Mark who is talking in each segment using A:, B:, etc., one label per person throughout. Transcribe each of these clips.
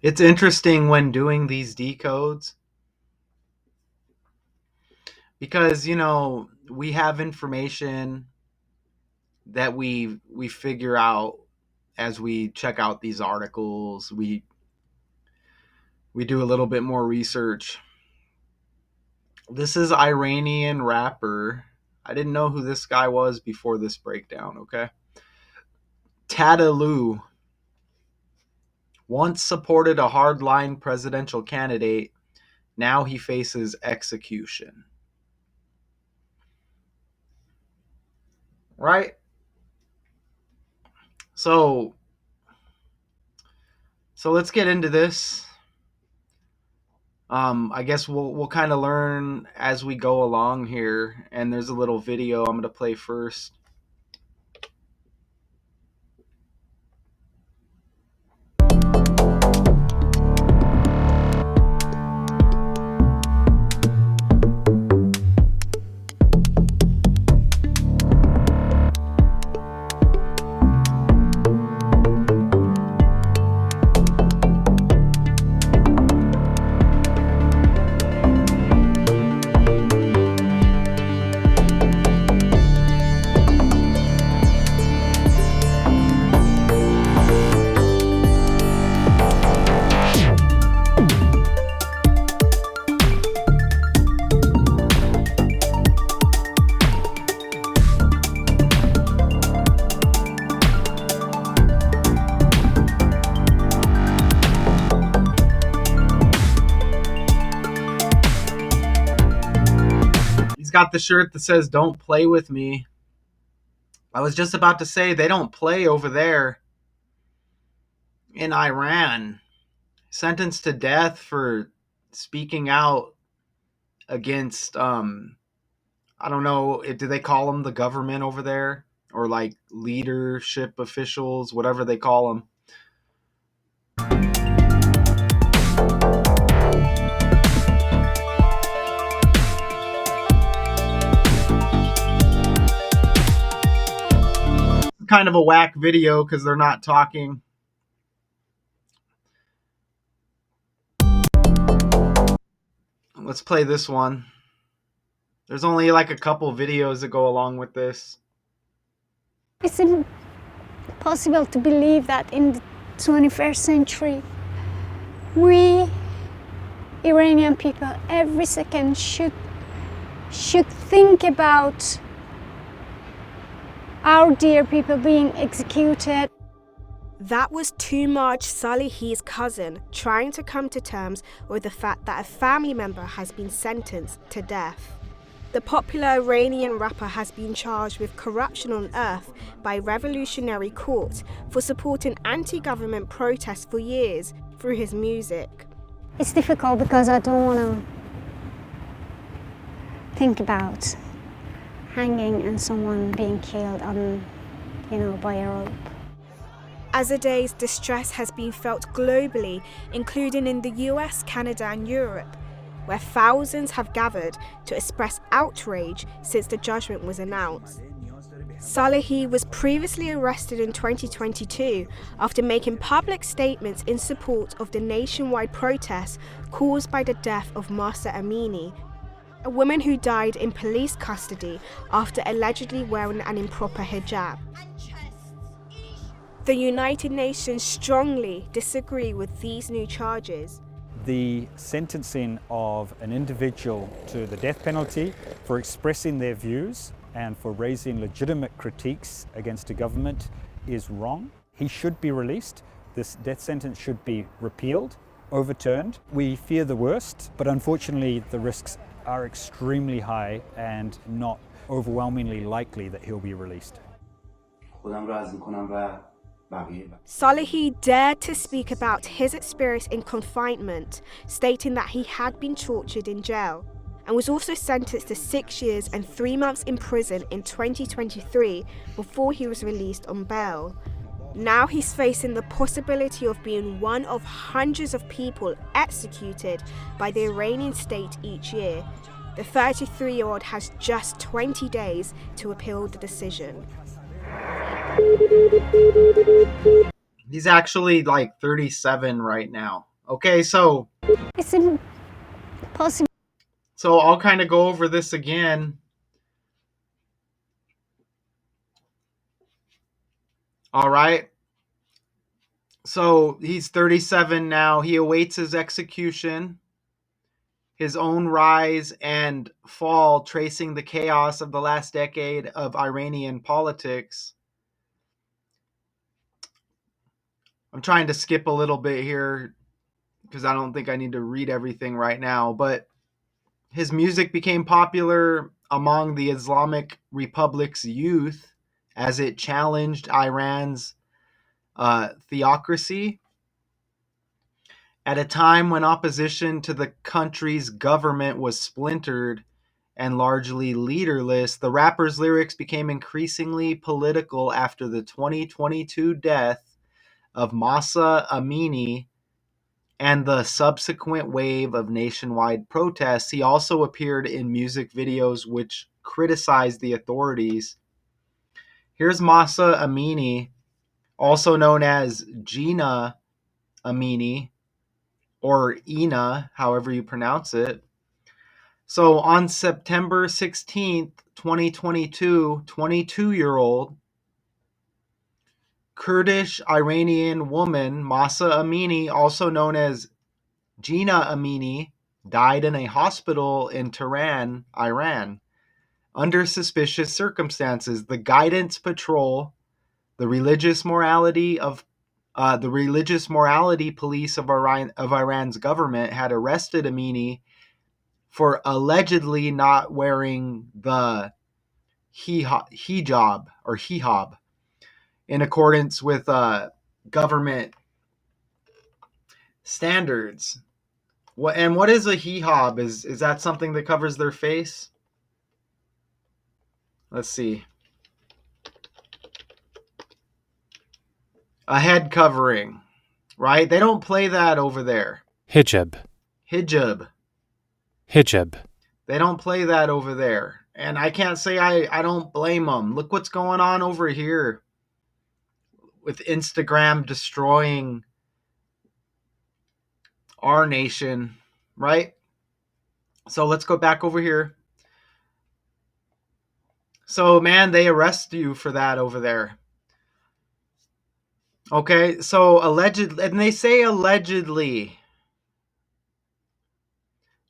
A: It's interesting when doing these decodes because we have information that we figure out as we check out these articles. We do a little bit more research. This is Iranian rapper. I didn't know who this guy was before this breakdown, okay? Tataloo once supported a hardline presidential candidate. Now he faces execution. Right? So let's get into this. I guess we'll kind of learn as we go along here, and there's a little video I'm gonna play first. He's got the shirt that says "Don't play with me." I was just about to say they don't play over there in Iran. Sentenced to death for speaking out against I don't know, do they call them the government over there or like leadership officials, whatever they call them? Kind of a whack video because they're not talking. Let's play this one. There's only like a couple videos that go along with this.
B: It's impossible to believe that in the 21st century, we Iranian people every second should think about our dear people being executed.
C: That was Tumaj Salehi's cousin trying to come to terms with the fact that a family member has been sentenced to death. The popular Iranian rapper has been charged with corruption on earth by Revolutionary Court for supporting anti-government protests for years through his music.
B: It's difficult because I don't want to think about hanging and someone being killed by a rope.
C: Azadeh's distress has been felt globally, including in the US, Canada and Europe, where thousands have gathered to express outrage since the judgment was announced. Salehi was previously arrested in 2022 after making public statements in support of the nationwide protests caused by the death of Mahsa Amini, a woman who died in police custody after allegedly wearing an improper hijab. The United Nations strongly disagree with these new charges.
D: The sentencing of an individual to the death penalty for expressing their views and for raising legitimate critiques against a government is wrong. He should be released. This death sentence should be repealed, overturned. We fear the worst, but unfortunately the risks are extremely high and not overwhelmingly likely that he'll be released.
C: Salehi dared to speak about his experience in confinement, stating that he had been tortured in jail, and was also sentenced to 6 years and 3 months in prison in 2023 before he was released on bail. Now he's facing the possibility of being one of hundreds of people executed by the Iranian state each year. The 33-year-old has just 20 days to appeal the decision.
A: He's actually like 37 right now. Okay, so
B: It's impossible.
A: I'll kind of go over this again. All right. So he's 37 now. He awaits his execution, his own rise and fall, tracing the chaos of the last decade of Iranian politics. I'm trying to skip a little bit here because I don't think I need to read everything right now, but his music became popular among the Islamic Republic's youth as it challenged Iran's theocracy. At a time when opposition to the country's government was splintered and largely leaderless, the rapper's lyrics became increasingly political after the 2022 death of Masa Amini and the subsequent wave of nationwide protests. He also appeared in music videos which criticized the authorities. Here's Masa Amini, also known as Gina Amini, or Ina, however you pronounce it. So on September 16th, 2022, 22-year-old Kurdish Iranian woman Masa Amini, also known as Gina Amini, died in a hospital in Tehran, Iran, under suspicious circumstances. The Guidance Patrol, the religious morality police of Iran's government, had arrested Amini for allegedly not wearing the hijab or hijab in accordance with government standards. What is a hijab? Is that something that covers their face? Let's see. A head covering, right? They don't play that over there.
E: Hijab.
A: Hijab.
E: Hijab.
A: They don't play that over there. And I can't say I don't blame them. Look what's going on over here with Instagram destroying our nation, right? So let's go back over here. So, man, they arrest you for that over there. Okay, so allegedly, and they say allegedly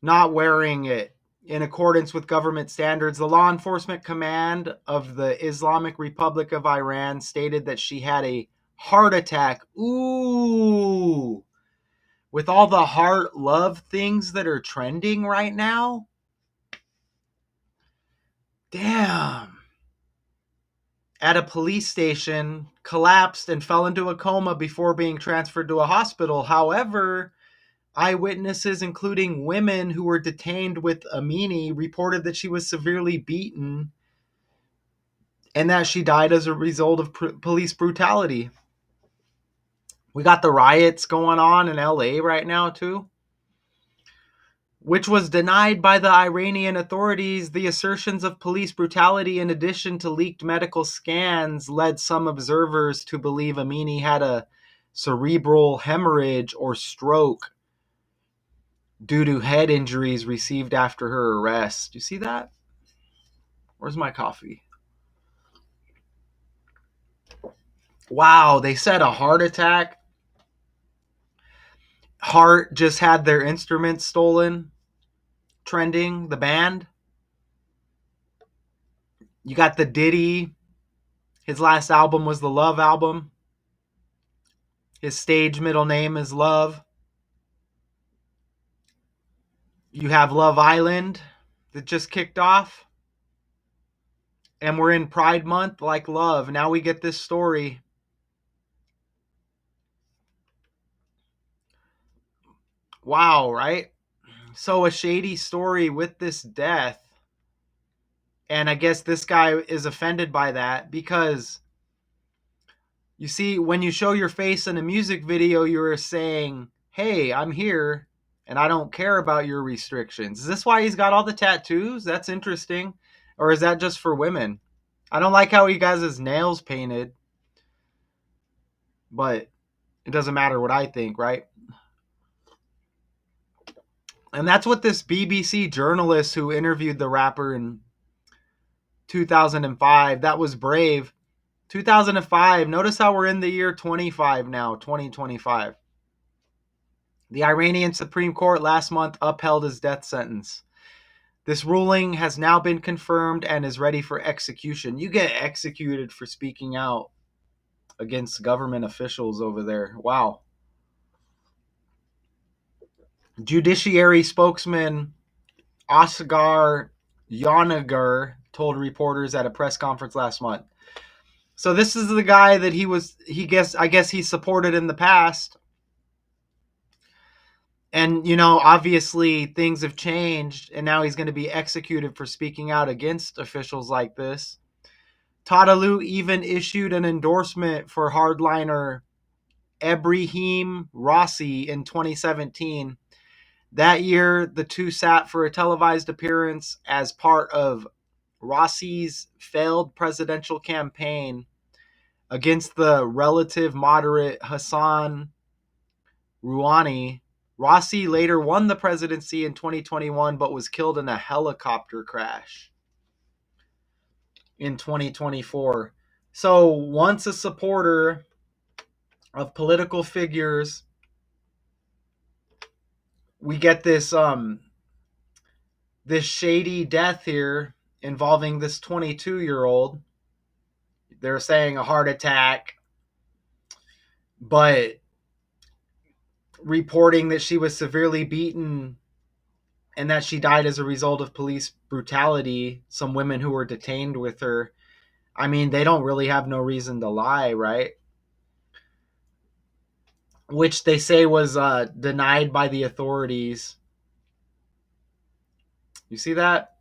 A: not wearing it in accordance with government standards. The law enforcement command of the Islamic Republic of Iran stated that she had a heart attack. Ooh, with all the heart love things that are trending right now. Damn. At a police station, collapsed and fell into a coma before being transferred to a hospital. However, eyewitnesses, including women who were detained with Amini, reported that she was severely beaten and that she died as a result of police brutality. We got the riots going on in LA right now, too, which was denied by the Iranian authorities. The assertions of police brutality, in addition to leaked medical scans, led some observers to believe Amini had a cerebral hemorrhage or stroke due to head injuries received after her arrest. You see that? Where's my coffee? Wow, they said a heart attack. Heart just had their instruments stolen. Trending, the band. You got the Diddy. His last album was the Love album. His stage middle name is Love. You have Love Island that just kicked off. And we're in Pride Month like love. Now we get this story. Wow, right? So a shady story with this death. And I guess this guy is offended by that because, you see, when you show your face in a music video, you're saying, hey, I'm here and I don't care about your restrictions. Is this why he's got all the tattoos? That's interesting. Or is that just for women? I don't like how he has his nails painted, but it doesn't matter what I think, right? And that's what this BBC journalist who interviewed the rapper in 2005, that was brave. 2005, notice how we're in the year 25 now, 2025. The Iranian Supreme Court last month upheld his death sentence. This ruling has now been confirmed and is ready for execution. You get executed for speaking out against government officials over there. Wow. Judiciary spokesman Asghar Yanagar told reporters at a press conference last month. So this is the guy that I guess he supported in the past. And, obviously things have changed and now he's going to be executed for speaking out against officials like this. Tataloo even issued an endorsement for hardliner Ebrahim Rossi in 2017. That year, the two sat for a televised appearance as part of Rossi's failed presidential campaign against the relative moderate Hassan Rouhani. Rossi later won the presidency in 2021 but was killed in a helicopter crash in 2024. So once a supporter of political figures, we get this shady death here involving this 22-year-old. They're saying a heart attack, but reporting that she was severely beaten and that she died as a result of police brutality. Some women who were detained with her. I mean, they don't really have no reason to lie, right? Which they say was denied by the authorities. You see that?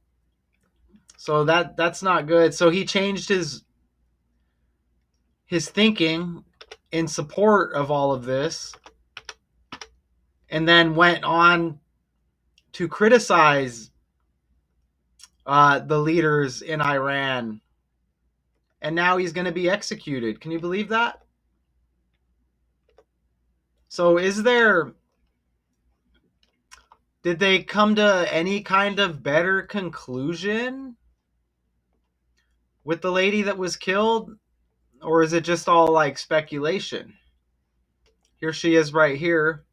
A: So that's not good. So he changed his thinking in support of all of this, and then went on to criticize the leaders in Iran. And now he's going to be executed. Can you believe that? So did they come to any kind of better conclusion with the lady that was killed? Or is it just all like speculation? Here she is right here.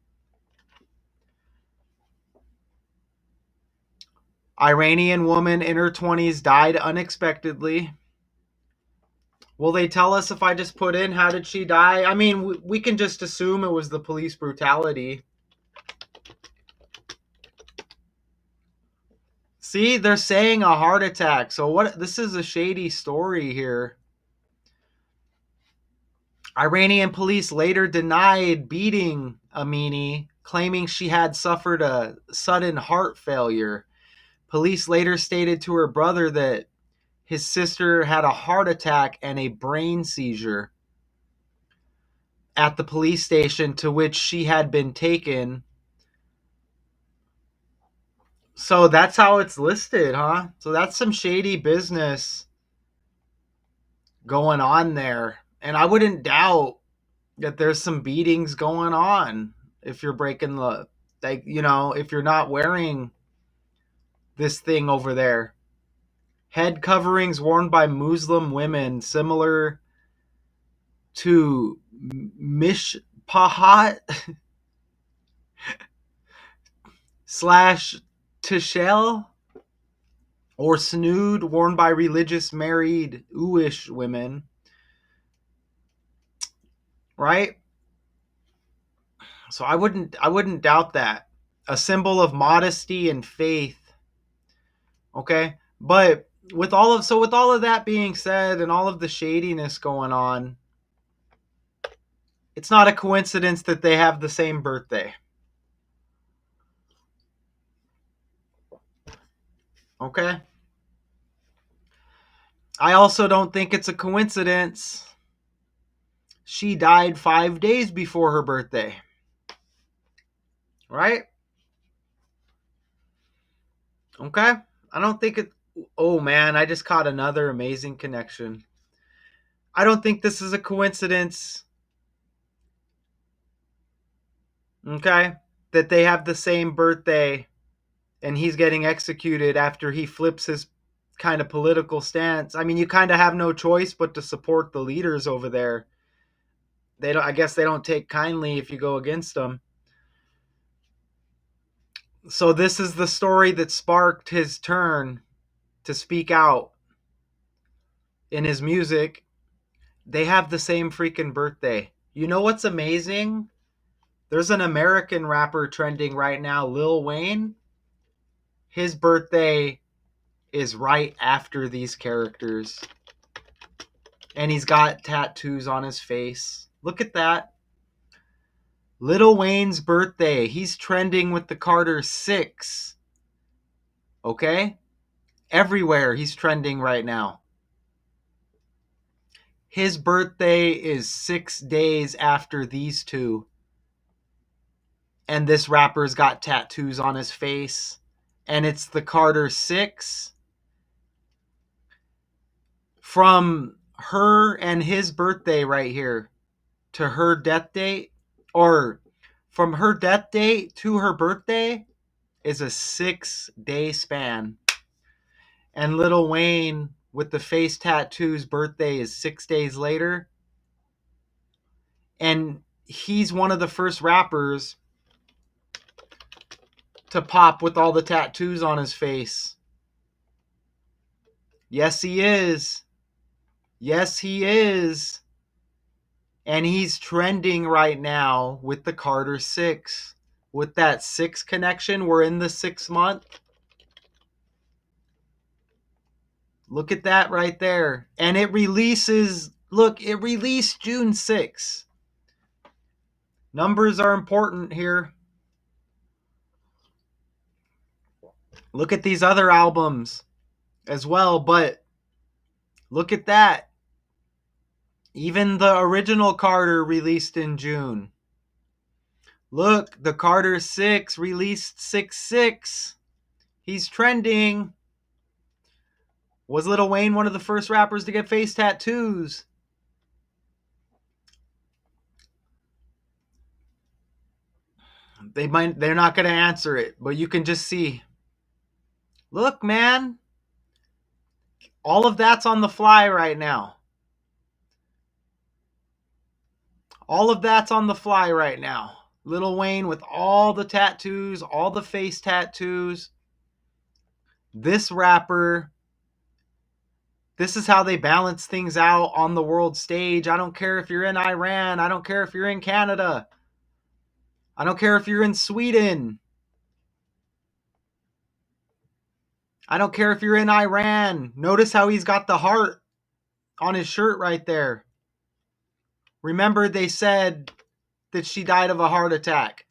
A: Iranian woman in her 20s died unexpectedly. Will they tell us if I just put in how did she die? I mean, we can just assume it was the police brutality. See, they're saying a heart attack. So what? This is a shady story here. Iranian police later denied beating Amini, claiming she had suffered a sudden heart failure. Police later stated to her brother that his sister had a heart attack and a brain seizure at the police station to which she had been taken. So that's how it's listed, huh? So that's some shady business going on there. And I wouldn't doubt that there's some beatings going on if you're breaking the, like, if you're not wearing this thing over there. Head coverings worn by Muslim women, similar to mishpahat slash tishel, or snood, worn by religious married Uish women. Right? So I wouldn't doubt that. A symbol of modesty and faith. Okay? But with all of that being said and all of the shadiness going on, it's not a coincidence that they have the same birthday. Okay? I also don't think it's a coincidence she died 5 days before her birthday. Right? Okay? I don't think it. Oh man, I just caught another amazing connection. I don't think this is a coincidence. Okay? That they have the same birthday and he's getting executed after he flips his kind of political stance. I mean, you kind of have no choice but to support the leaders over there. They don't, I guess they don't take kindly if you go against them. So this is the story that sparked his turn to speak out in his music. They have the same freaking birthday. You know what's amazing? There's an American rapper trending right now, Lil Wayne. His birthday is right after these characters. And he's got tattoos on his face. Look at that. Lil Wayne's birthday. He's trending with the Carter 6. Okay? Everywhere he's trending right now. His birthday is 6 days after these two. And this rapper's got tattoos on his face. And it's the Carter 6. From her and his birthday right here to her death date, or from her death date to her birthday, is a 6-day span. And Lil Wayne with the face tattoos birthday is 6 days later. And he's one of the first rappers to pop with all the tattoos on his face. Yes, he is. Yes, he is. And he's trending right now with the Carter 6. With that 6 connection, we're in the 6th month. Look at that right there. And it releases, look, it released June 6th. Numbers are important here. Look at these other albums as well, but look at that. Even the original Carter released in June. Look, the Carter 6 released 6/6. He's trending. Was Lil Wayne one of the first rappers to get face tattoos? They're not going to answer it, but you can just see. Look, man. All of that's on the fly right now. All of that's on the fly right now. Lil Wayne with all the tattoos, all the face tattoos. This rapper, this is how they balance things out on the world stage. I don't care if you're in Iran. I don't care if you're in Canada. I don't care if you're in Sweden. I don't care if you're in Iran. Notice how he's got the heart on his shirt right there. Remember, they said that she died of a heart attack.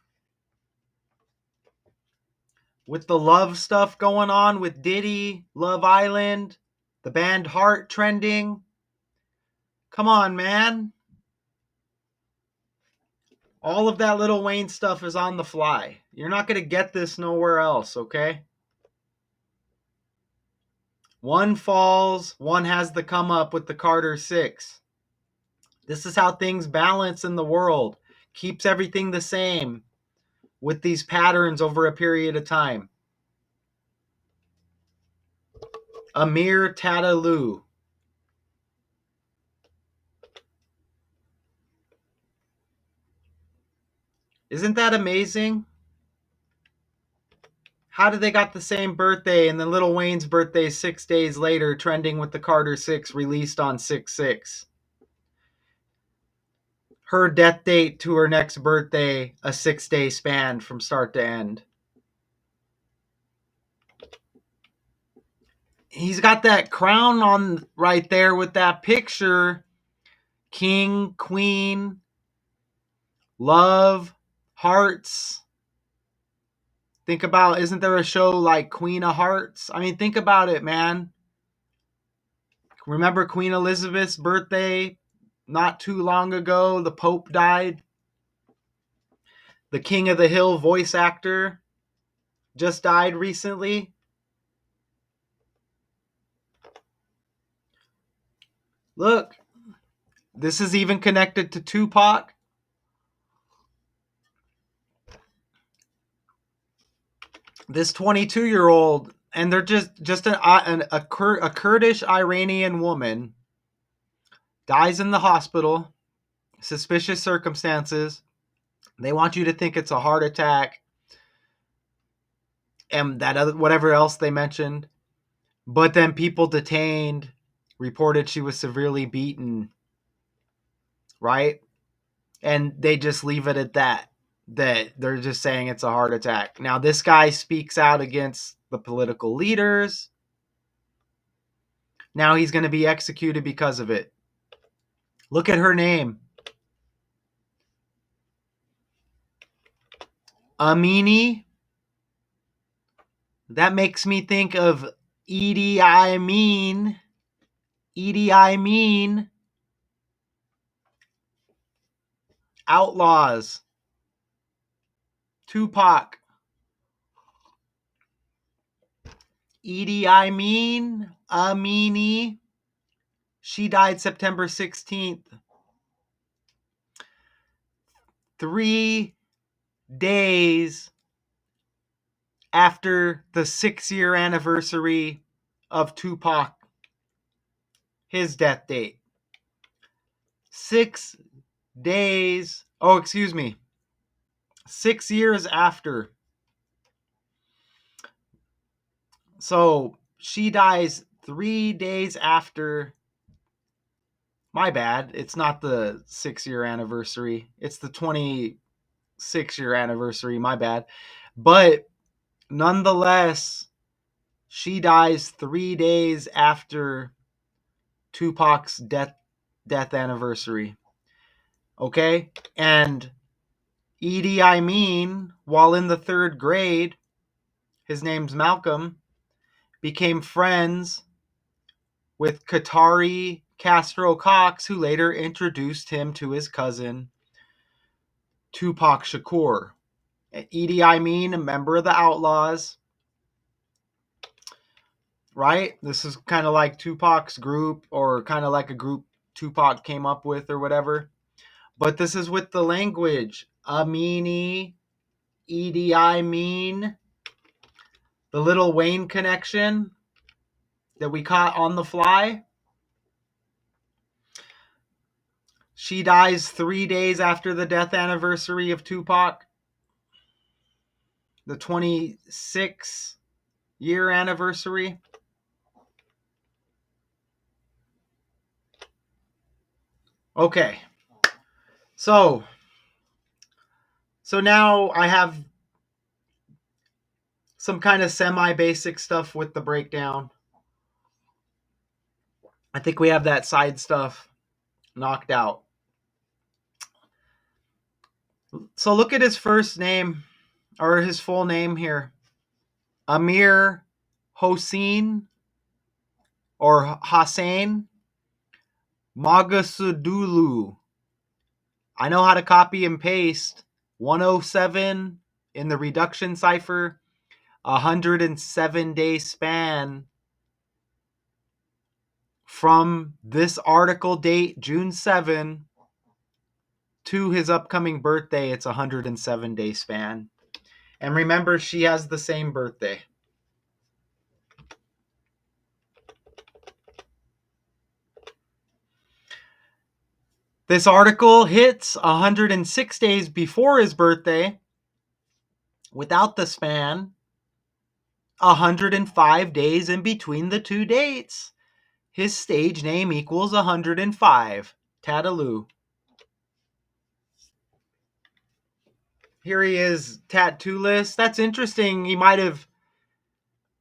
A: With the love stuff going on with Diddy, Love Island, the band Heart trending. Come on, man. All of that Lil Wayne stuff is on the fly. You're not going to get this nowhere else, okay? One falls, one has the come up with the Carter 6. This is how things balance in the world. Keeps everything the same with these patterns over a period of time. Amir Tataloo. Isn't that amazing? How did they got the same birthday and then Lil Wayne's birthday 6 days later trending with the Carter 6 released on 6/6? Her death date to her next birthday, a 6-day span from start to end. He's got that crown on right there with that picture. King, queen, love, hearts. Think about, isn't there a show like Queen of Hearts? I mean, think about it, man. Remember Queen Elizabeth's birthday not too long ago? The Pope died. The King of the Hill voice actor just died recently. Look, this is even connected to Tupac. this 22-year-old, and they're just a Kurdish Iranian woman dies in the hospital, suspicious circumstances. They want you to think it's a heart attack and that other whatever else they mentioned. But then people detained reported she was severely beaten, right? And they just leave it at that. That they're just saying it's a heart attack. Now, this guy speaks out against the political leaders. Now he's going to be executed because of it. Look at her name. Amini. That makes me think of Idi Amin. Idi Amin. Outlaws. Tupac. Idi Amin. Amini. She died September 16th. 3 days after the 6-year anniversary of Tupac, his death date. 6 days. Oh, excuse me. 6 years after. So she dies 3 days after. My bad. It's not the 6-year anniversary. It's the 26-year anniversary. My bad. But nonetheless, she dies 3 days after Tupac's death anniversary. Okay? And Idi Amin, while in the 3rd grade, his name's Malcolm, became friends with Qatari Castro Cox, who later introduced him to his cousin, Tupac Shakur. Idi Amin, a member of the Outlaws, right? This is kind of like Tupac's group, or kind of like a group Tupac came up with or whatever. But this is with the language. Amini, Idi Amin, the Lil Wayne connection that we caught on the fly. She dies 3 days after the death anniversary of Tupac, the 26-year anniversary. Okay. So now I have some kind of semi-basic stuff with the breakdown. I think we have that side stuff knocked out. So look at his first name, or his full name here. Amir Hossein, or Hossein Magasudulu. I know how to copy and paste 107 in the reduction cipher, 107-day span from this article date, June 7, to his upcoming birthday. It's a 107-day span. And remember, she has the same birthday. This article hits 106 days before his birthday, without the span, 105 days in between the two dates. His stage name equals 105. Tataloo. Here he is, tattoo list. That's interesting. He might have...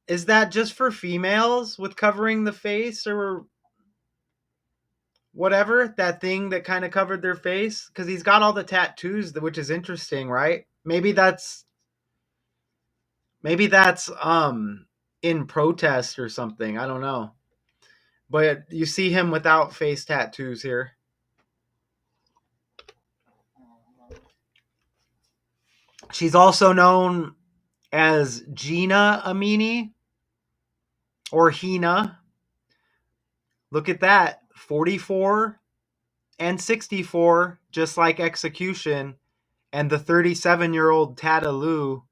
A: Is that just for females with covering the face, or whatever? That thing that kind of covered their face? Because he's got all the tattoos, which is interesting, right? Maybe that's in protest or something. I don't know. But you see him without face tattoos here. She's also known as Gina Amini, or Hina. Look at that. 44 and 64, just like execution. And the 37-year-old Tataloo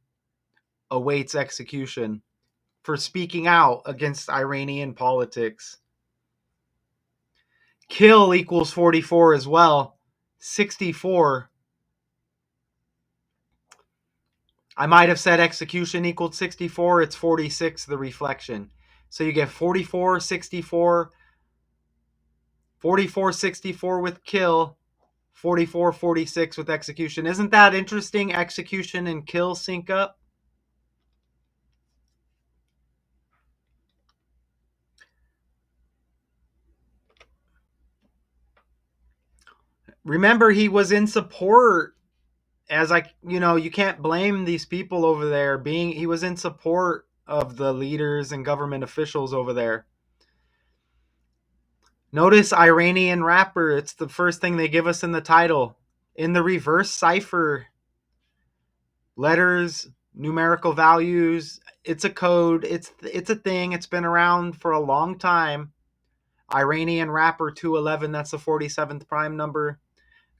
A: awaits execution for speaking out against Iranian politics. Kill equals 44 as well. 64. I might have said execution equaled 64. It's 46, the reflection. So you get 44, 64, 44, 64 with kill, 44, 46 with execution. Isn't that interesting? Execution and kill sync up. Remember, he was in support you can't blame these people over there. He was in support of the leaders and government officials over there. Notice Iranian rapper. It's the first thing they give us in the title. In the reverse cipher, letters, numerical values. It's a code. It's a thing. It's been around for a long time. Iranian rapper 211. That's the 47th prime number.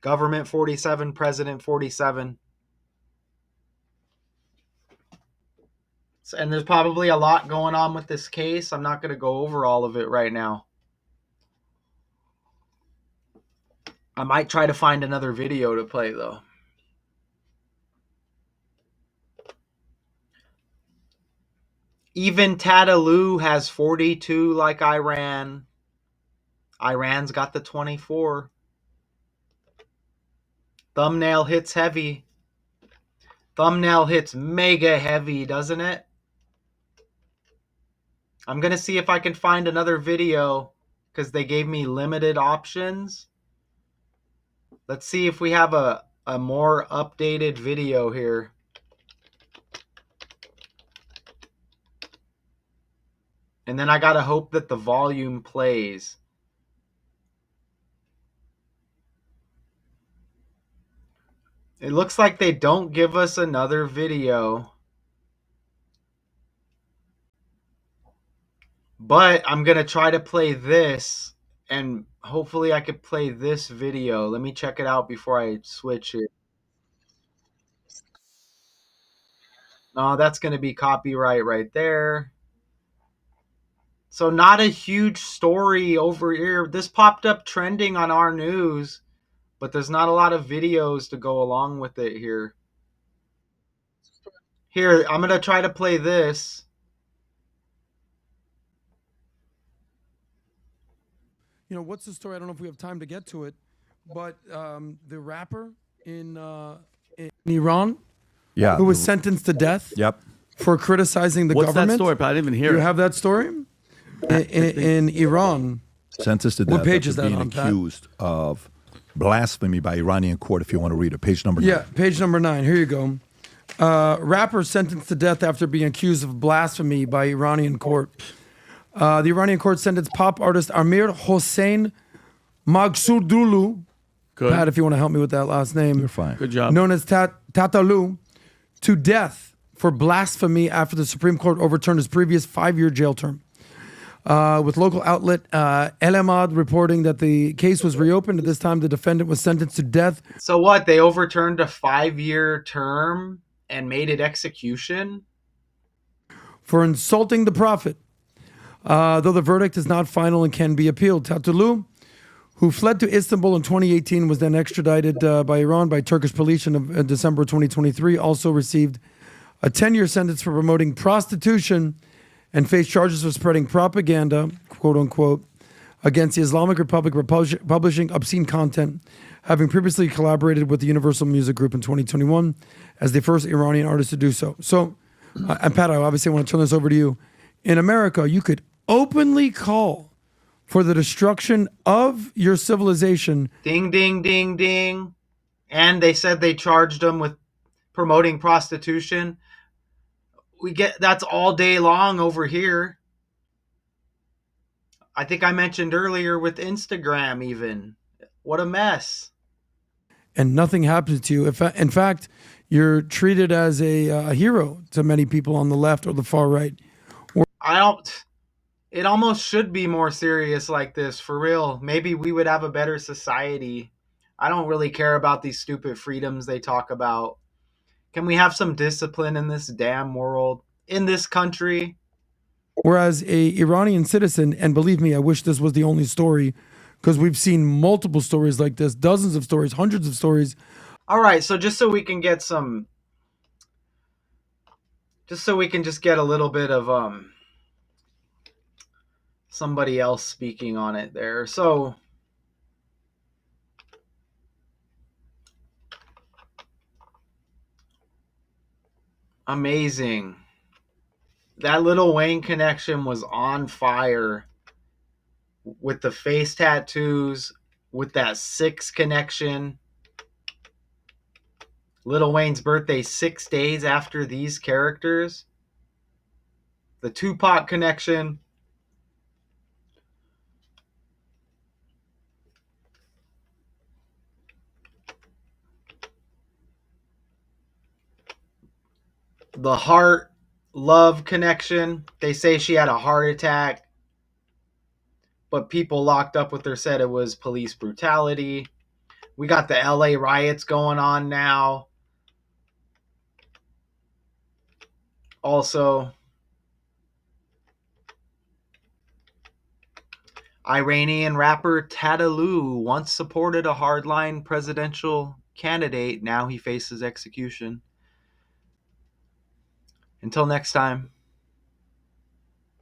A: Government 47. President 47. And there's probably a lot going on with this case. I'm not going to go over all of it right now. I might try to find another video to play, though. Even Tataloo has 42 like Iran. Iran's got the 24. Thumbnail hits heavy. Thumbnail hits mega heavy, doesn't it? I'm going to see if I can find another video because they gave me limited options. Let's see if we have a more updated video here. And then I got to hope that the volume plays. It looks like they don't give us another video. But I'm going to try to play this, and hopefully I could play this video. Let me check it out before I switch it. No, that's going to be copyright right there. So not a huge story over here. This popped up trending on our news, but there's not a lot of videos to go along with it here. Here, I'm going to try to play this.
E: You know, what's the story? I don't know if we have time to get to it, but the rapper in Iran who was sentenced to death for criticizing the
F: What's
E: government.
F: that story? But I didn't even hear
E: You
F: it.
E: have that story? In Iran.
G: Sentenced to death
E: What page is
G: after
E: that
G: being
E: on, Pat?
G: accused of blasphemy by Iranian court, if you want to read it. Page number 9.
E: Yeah, page number 9. Here you go. Rapper sentenced to death after being accused of blasphemy by Iranian court. The Iranian court sentenced pop artist Amir Hossein Maghsoodloo,
F: Good.
E: Pat, if you want to help me with that last name.
G: You're fine.
F: Good job.
E: Known as Tataloo, to death for blasphemy after the Supreme Court overturned his previous 5-year jail term. With local outlet El Ahmad reporting that the case was reopened. At this time, the defendant was sentenced to death.
A: So what? They overturned a 5-year term and made it execution?
E: For insulting the prophet. Though the verdict is not final and can be appealed. Tataloo, who fled to Istanbul in 2018, was then extradited by Iran by Turkish police in December 2023, also received a 10-year sentence for promoting prostitution and faced charges of spreading propaganda, quote unquote, against the Islamic Republic, publishing obscene content, having previously collaborated with the Universal Music Group in 2021 as the first Iranian artist to do so. So, and Pat, I obviously want to turn this over to you. In America, you could openly call for the destruction of your civilization.
A: Ding, ding, ding, ding. And they said they charged them with promoting prostitution. We get that's all day long over here. I think I mentioned earlier with Instagram even. What a mess.
E: And nothing happens to you. In fact, you're treated as a hero to many people on the left or the far right.
A: It almost should be more serious like this, for real. Maybe we would have a better society. I don't really care about these stupid freedoms they talk about. Can we have some discipline in this damn world? In this country?
E: Whereas a Iranian citizen, and believe me, I wish this was the only story, because we've seen multiple stories like this, dozens of stories, hundreds of stories.
A: All right, so just so we can get some, just so we can just get a little bit of somebody else speaking on it there. So amazing. That Lil Wayne connection was on fire with the face tattoos, with that 6 connection. Lil Wayne's birthday 6 days after these characters. The Tupac connection. The heart love connection. They say she had a heart attack, but people locked up with her said it was police brutality. We got the LA riots going on now. Also, Iranian rapper Tataloo once supported a hardline presidential candidate. Now he faces execution. Until next time.